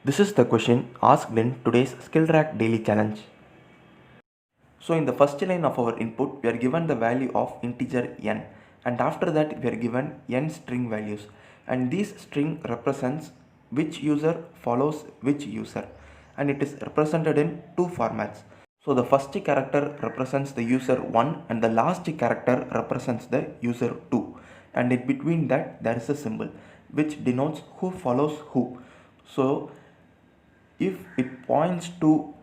This is the question asked in today's SkillTrack daily challenge. So in the first line of our input, we are given the value of integer n, and after that we are given n string values, and this string represents which user follows which user, and it is represented in two formats. So the first character represents the user 1 and the last character represents the user 2, and in between that there is a symbol which denotes who follows who. So if it points to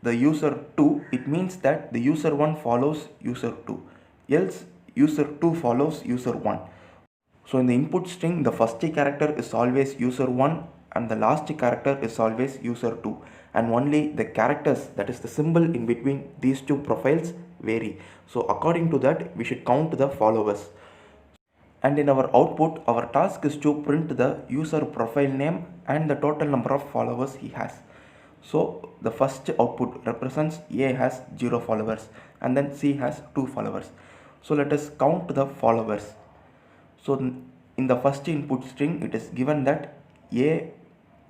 the user 2, it means that the user 1 follows user 2, else user 2 follows user 1. So in the input string, the first character is always user 1 and the last character is always user 2, and only the characters, that is the symbol in between these two profiles, vary. So according to that, we should count the followers. And in our output, our task is to print the user profile name and the total number of followers he has. So the first output represents A has 0 followers and then C has 2 followers. So let us count the followers. So in the first input string, it is given that A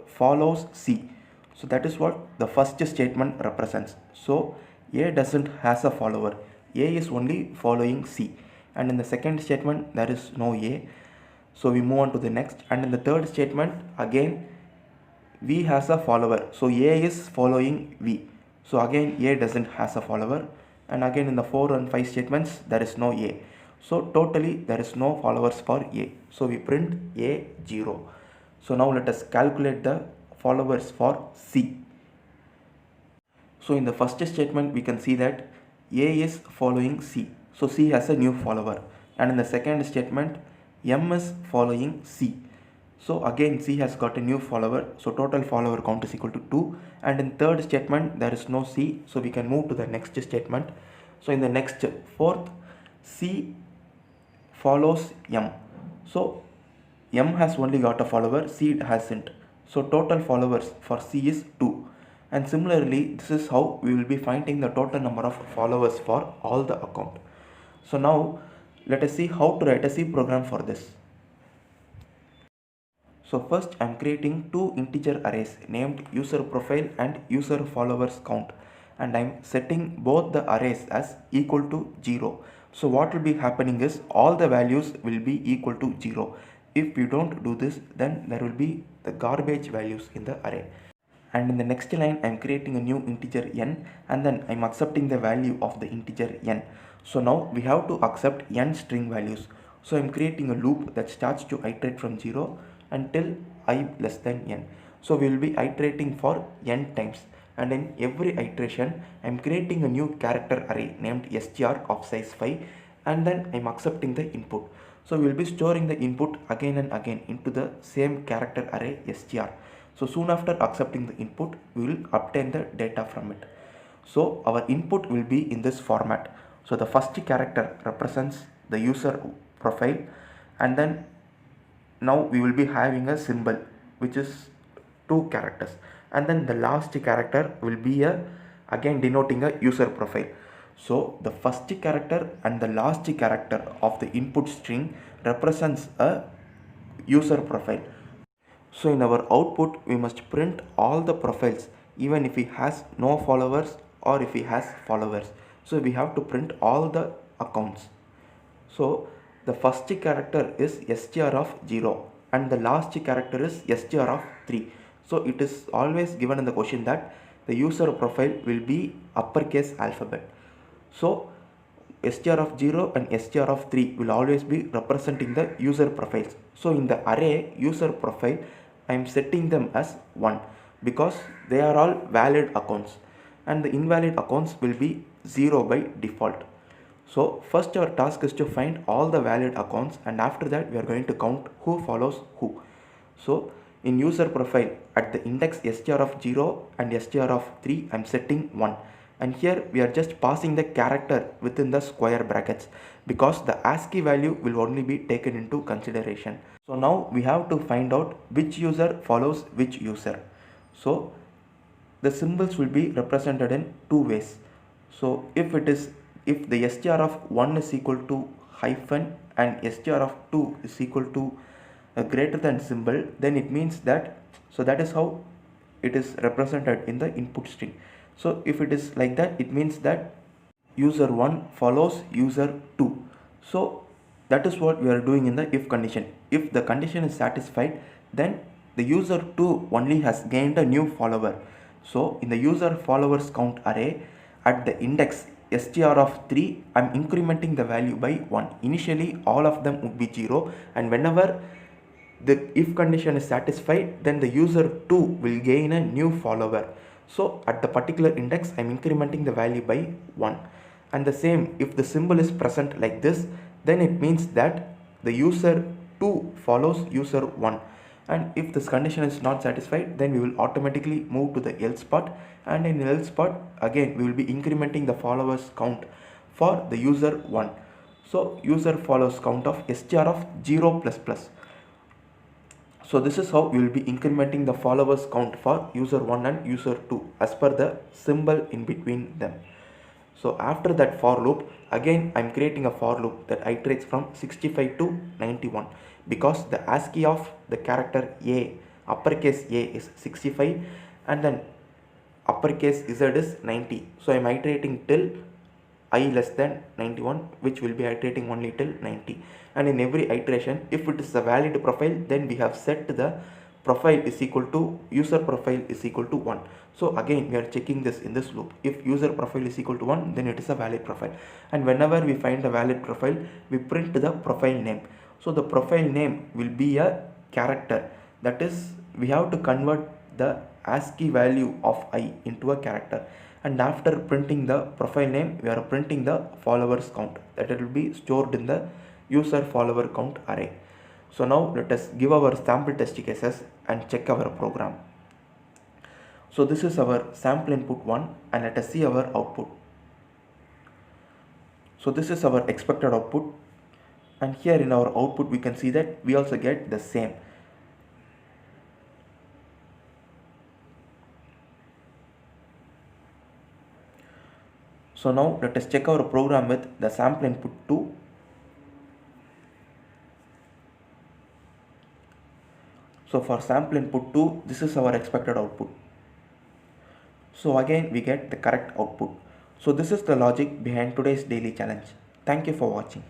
follows C. So that is what the first statement represents. So A doesn't has a follower. A is only following C. And in the second statement, there is no A. So we move on to the next. And in the third statement, again V has a follower. So A is following V. So again A doesn't has a follower. And again in the 4 and 5 statements, there is no A. So totally there is no followers for A. So we print A 0. So now let us calculate the followers for C. So in the first statement we can see that A is following C. So C has a new follower. And in the second statement, M is following C. So again C has got a new follower. So total follower count is equal to 2. And in third statement there is no C. So we can move to the next statement. So in the next fourth, C follows M. So M has only got a follower, C hasn't. So total followers for C is 2. And similarly, this is how we will be finding the total number of followers for all the account. So now let us see how to write a C program for this. So first I am creating two integer arrays named user profile and user followers count, and I am setting both the arrays as equal to 0. So what will be happening is all the values will be equal to 0. If you don't do this, then there will be the garbage values in the array. And in the next line I am creating a new integer n, and then I am accepting the value of the integer n. So now we have to accept n string values. So I am creating a loop that starts to iterate from 0 until I less than n. So we will be iterating for n times, and in every iteration I am creating a new character array named str of size 5, and then I am accepting the input. So we will be storing the input again and again into the same character array str. So soon after accepting the input, we will obtain the data from it. So our input will be in this format. So the first character represents the user profile, and then now we will be having a symbol which is two characters, and then the last character will be again denoting a user profile. So the first character and the last character of the input string represents a user profile. So in our output we must print all the profiles even if he has no followers or if he has followers. So we have to print all the accounts. So the first character is str of 0 and the last character is str of 3. So it is always given in the question that the user profile will be uppercase alphabet. So str of 0 and str of 3 will always be representing the user profiles. So in the array user profile, I am setting them as 1 because they are all valid accounts, and the invalid accounts will be 0 by default. So first our task is to find all the valid accounts, and after that we are going to count who follows who. So in user profile, at the index str of 0 and str of 3 I am setting 1, and here we are just passing the character within the square brackets because the ASCII value will only be taken into consideration. So now we have to find out which user follows which user. So the symbols will be represented in two ways. So if the str of 1 is equal to hyphen and str of 2 is equal to a greater than symbol, then it means that, so that is how it is represented in the input string. So if it is like that, it means that user 1 follows user 2. So that is what we are doing in the if condition. If the condition is satisfied, then the user 2 only has gained a new follower. So in the user followers count array, at the index str of 3, I am incrementing the value by 1. Initially all of them would be 0, and whenever the if condition is satisfied, then the user 2 will gain a new follower. So at the particular index, I am incrementing the value by 1. And the same, if the symbol is present like this, then it means that the user 2 follows user 1. And if this condition is not satisfied, then we will automatically move to the else part, and in else part again we will be incrementing the followers count for the user 1. So user follows count of str of 0 plus plus. So this is how we will be incrementing the followers count for user 1 and user 2 as per the symbol in between them. So after that for loop, again I am creating a for loop that iterates from 65 to 91, because the ASCII of the character A, uppercase A, is 65 and then uppercase Z is 90. So I am iterating till I less than 91, which will be iterating only till 90. And in every iteration, if it is a valid profile, then we have set the profile is equal to user profile is equal to 1. So again we are checking this in this loop. If user profile is equal to 1, then it is a valid profile, and whenever we find a valid profile, we print the profile name. So the profile name will be a character, that is we have to convert the ASCII value of I into a character, and after printing the profile name, we are printing the followers count, that it will be stored in the user follower count array. So now let us give our sample test cases and check our program. So this is our sample input 1, and let us see our output. So this is our expected output, and here in our output we can see that we also get the same. So now let us check our program with the sample input 2. So for sample input 2, this is our expected output. So again we get the correct output. So this is the logic behind today's daily challenge. Thank you for watching.